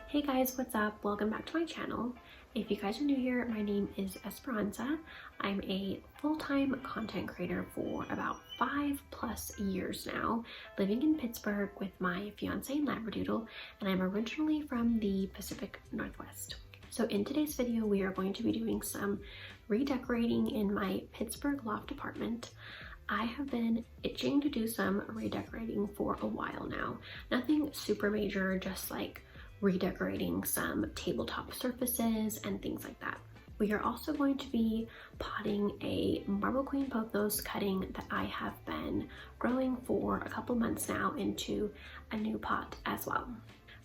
Hey guys, what's up? Welcome back to my channel. If you guys are new here, my name is Esperanza. I'm a full-time content creator for about 5+ years now, living in Pittsburgh with my fiance and Labradoodle, and I'm originally from the Pacific Northwest. So in today's video, we are going to be doing some redecorating in my Pittsburgh loft apartment. I have been itching to do some redecorating for a while now. Nothing super major, just like redecorating some tabletop surfaces and things like that. We are also going to be potting a Marble Queen pothos cutting that I have been growing for a couple months now into a new pot as well.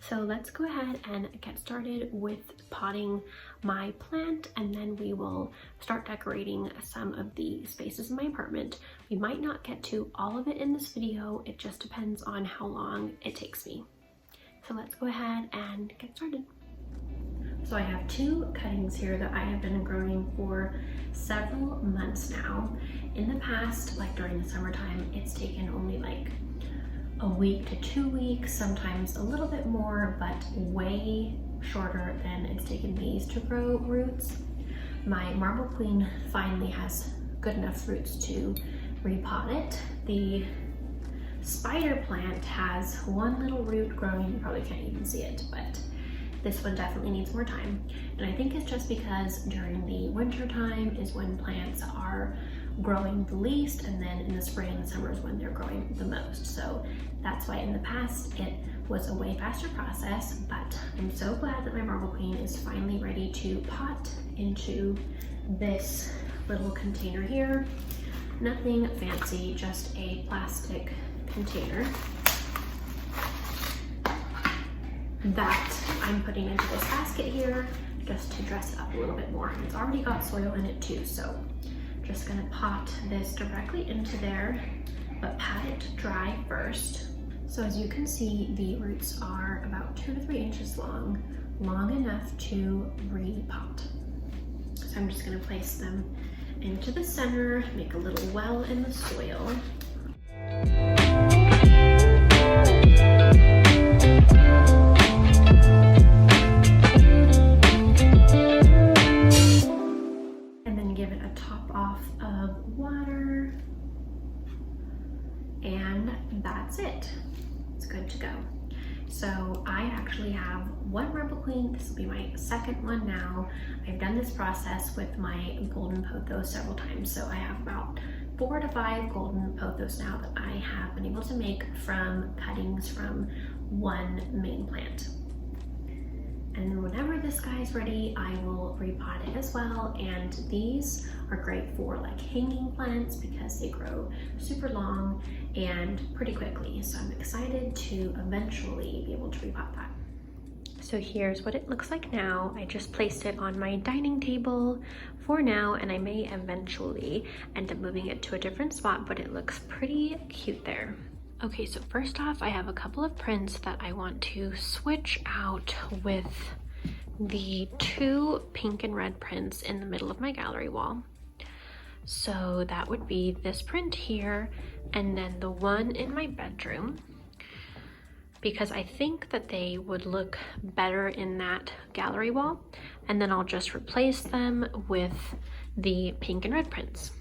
So let's go ahead and get started with potting my plant, and then we will start decorating some of the spaces in my apartment. We might not get to all of it in this video, it just depends on how long it takes me. So let's go ahead and get started. So I have two cuttings here that I have been growing for several months now. In the past, like during the summertime, it's taken only like a week to 2 weeks, sometimes a little bit more, but way shorter than it's taken these to grow roots. My Marble Queen finally has good enough roots to repot it. The spider plant has one little root growing, you probably can't even see it, but this one definitely needs more time. And I think it's just because during the winter time is when plants are growing the least, and then in the spring and summer is when they're growing the most. So that's why in the past it was a way faster process, but I'm so glad that my Marble Queen is finally ready to pot into this little container here. Nothing fancy, just a plastic container that I'm putting into this basket here just to dress it up a little bit more. It's already got soil in it too, so just gonna pot this directly into there, but pat it dry first. So as you can see, the roots are about 2 to 3 inches long enough to repot. So I'm just gonna place them into the center, make a little well in the soil. And then give it a top off of water. And that's it. It's good to go. So I actually have one Marble Queen. This will be my second one now. I've done this process with my golden pothos several times. So I have about 4 to 5 golden pothos now that I have been able to make from cuttings from one main plant. And then whenever this guy's ready, I will repot it as well. And these are great for like hanging plants because they grow super long and pretty quickly. So I'm excited to eventually be able to repot that. So here's what it looks like now. I just placed it on my dining table for now, and I may eventually end up moving it to a different spot, but it looks pretty cute there. Okay, so first off, I have a couple of prints that I want to switch out with the 2 pink and red prints in the middle of my gallery wall. So that would be this print here, and then the one in my bedroom, because I think that they would look better in that gallery wall, and then I'll just replace them with the pink and red prints.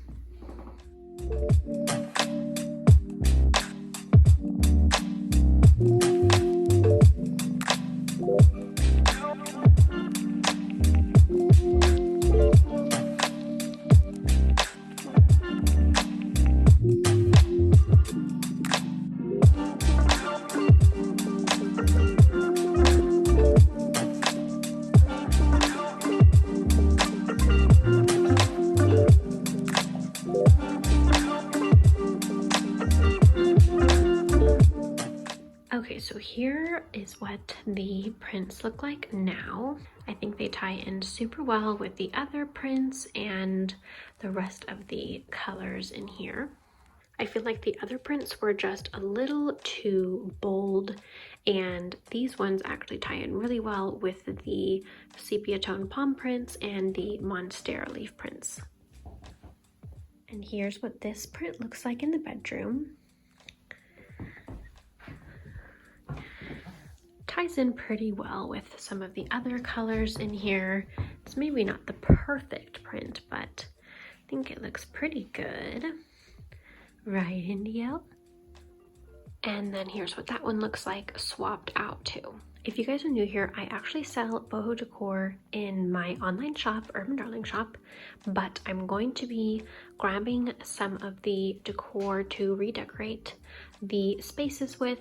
Okay, so here is what the prints look like now. I think they tie in super well with the other prints and the rest of the colors in here. I feel like the other prints were just a little too bold, and these ones actually tie in really well with the sepia tone palm prints and the monstera leaf prints. And here's what this print looks like in the bedroom. ties in pretty well with some of the other colors in here. It's maybe not the perfect print, but I think it looks pretty good. Right, Indio? And then here's what that one looks like swapped out too. If you guys are new here, I actually sell boho decor in my online shop, Urban Darling shop, but I'm going to be grabbing some of the decor to redecorate the spaces with.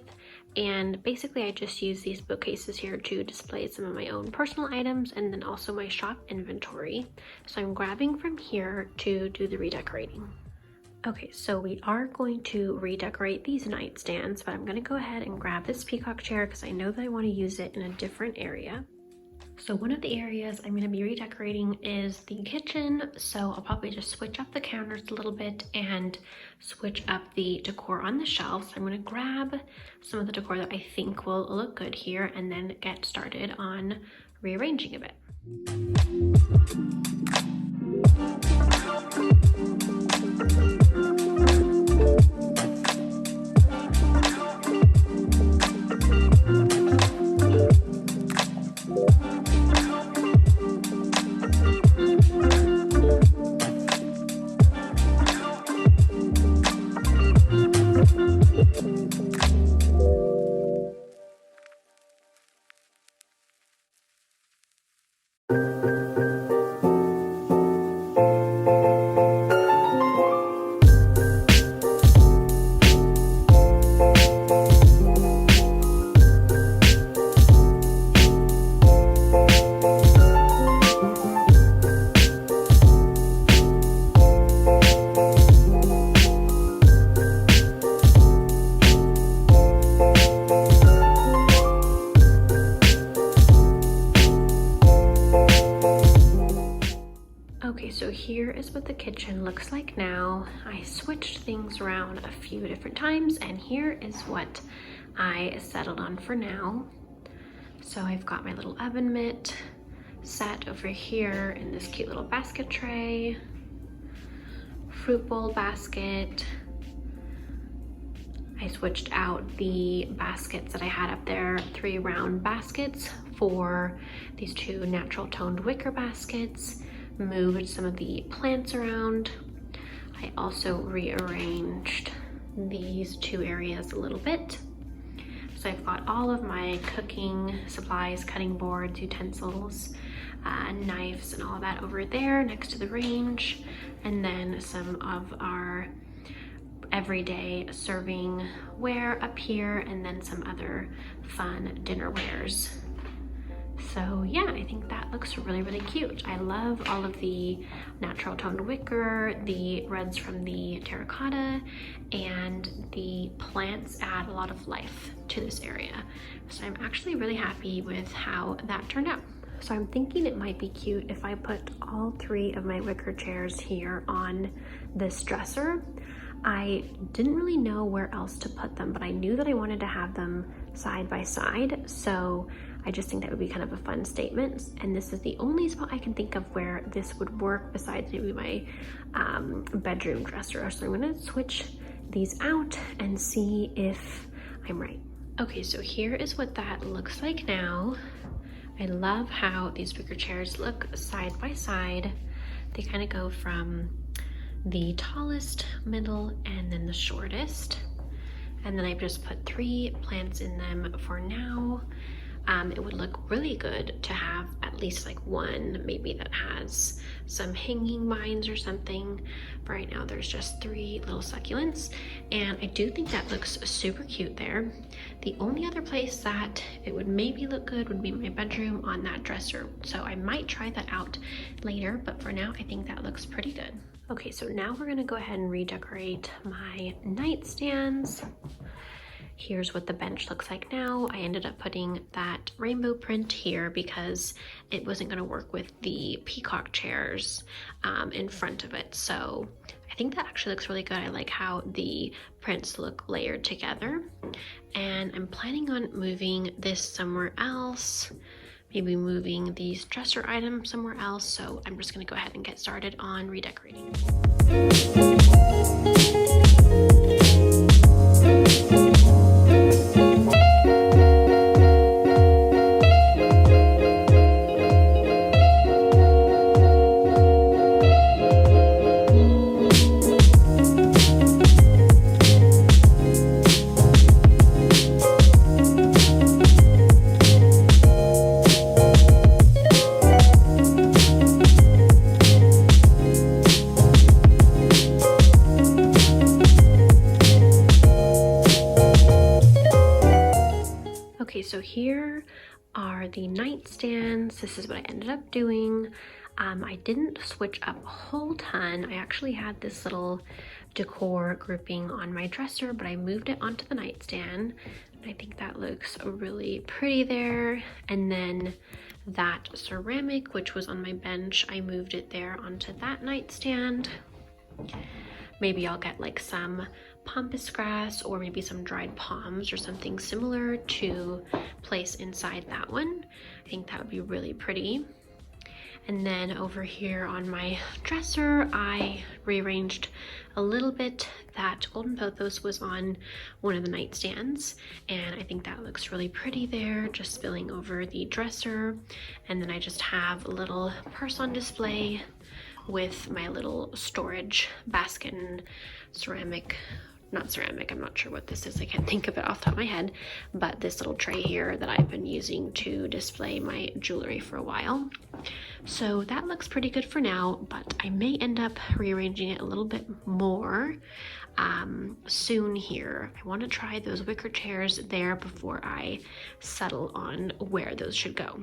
And basically I just use these bookcases here to display some of my own personal items and then also my shop inventory. So I'm grabbing from here to do the redecorating. Okay, so we are going to redecorate these nightstands, but I'm going to go ahead and grab this peacock chair because I know that I want to use it in a different area. So one of the areas I'm going to be redecorating is the kitchen, so I'll probably just switch up the counters a little bit and switch up the decor on the shelves. I'm going to grab some of the decor that I think will look good here and then get started on rearranging a bit. Okay, so here is what the kitchen looks like now. I switched things around a few different times, and here is what I settled on for now. So I've got my little oven mitt set over here in this cute little basket tray, fruit bowl basket. I switched out the baskets that I had up there, 3 round baskets for these 2 natural toned wicker baskets. Moved some of the plants around. I also rearranged these 2 areas a little bit. So I've got all of my cooking supplies, cutting boards, utensils, knives and all that over there next to the range. And then some of our everyday serving ware up here, and then some other fun dinnerwares. So yeah, I think that looks really, really cute. I love all of the natural toned wicker, the reds from the terracotta, and the plants add a lot of life to this area. So I'm actually really happy with how that turned out. So I'm thinking it might be cute if I put all 3 of my wicker chairs here on this dresser. I didn't really know where else to put them, but I knew that I wanted to have them side by side. So I just think that would be kind of a fun statement. And this is the only spot I can think of where this would work besides maybe my bedroom dresser. So I'm gonna switch these out and see if I'm right. Okay, so here is what that looks like now. I love how these wicker chairs look side by side. They kind of go from the tallest, middle, and then the shortest. And then I've just put 3 plants in them for now. It would look really good to have at least like one maybe that has some hanging vines or something. But right now there's just 3 little succulents, and I do think that looks super cute there. The only other place that it would maybe look good would be my bedroom on that dresser. So I might try that out later, but for now I think that looks pretty good. Okay, so now we're gonna go ahead and redecorate my nightstands. Here's what the bench looks like now. I ended up putting that rainbow print here because it wasn't gonna work with the peacock chairs in front of it. So I think that actually looks really good. I like how the prints look layered together. And I'm planning on moving this somewhere else, maybe moving these dresser items somewhere else. So I'm just gonna go ahead and get started on redecorating. so here are the nightstands. This is what I ended up doing. I didn't switch up a whole ton. I actually had this little decor grouping on my dresser, but I moved it onto the nightstand. I think that looks really pretty there. And then that ceramic, which was on my bench, I moved it there onto that nightstand. Maybe I'll get like some pampas grass or maybe some dried palms or something similar to place inside that one. I think that would be really pretty. And then over here on my dresser, I rearranged a little bit. That golden pothos was on one of the nightstands, and I think that looks really pretty there, just spilling over the dresser. And then I just have a little purse on display with my little storage basket and ceramic, not ceramic, I'm not sure what this is, I can't think of it off the top of my head, but this little tray here that I've been using to display my jewelry for a while. So that looks pretty good for now, but I may end up rearranging it a little bit more soon here. I want to try those wicker chairs there before I settle on where those should go.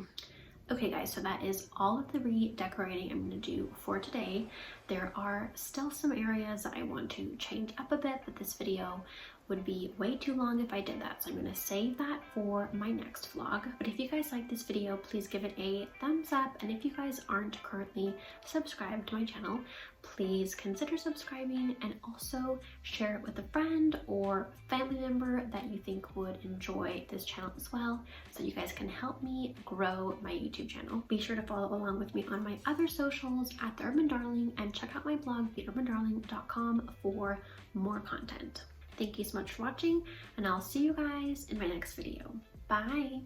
Okay guys, so that is all of the redecorating I'm going to do for today. There are still some areas that I want to change up a bit, but this video would be way too long if I did that, so I'm going to save that for my next vlog. But if you guys like this video, please give it a thumbs up, and if you guys aren't currently subscribed to my channel, please consider subscribing and also share it with a friend or family member that you think would enjoy this channel as well, so you guys can help me grow my YouTube channel. Be sure to follow along with me on my other socials at The Urban Darling, and check out my blog, theurbandarling.com, for more content. Thank you so much for watching, and I'll see you guys in my next video. Bye!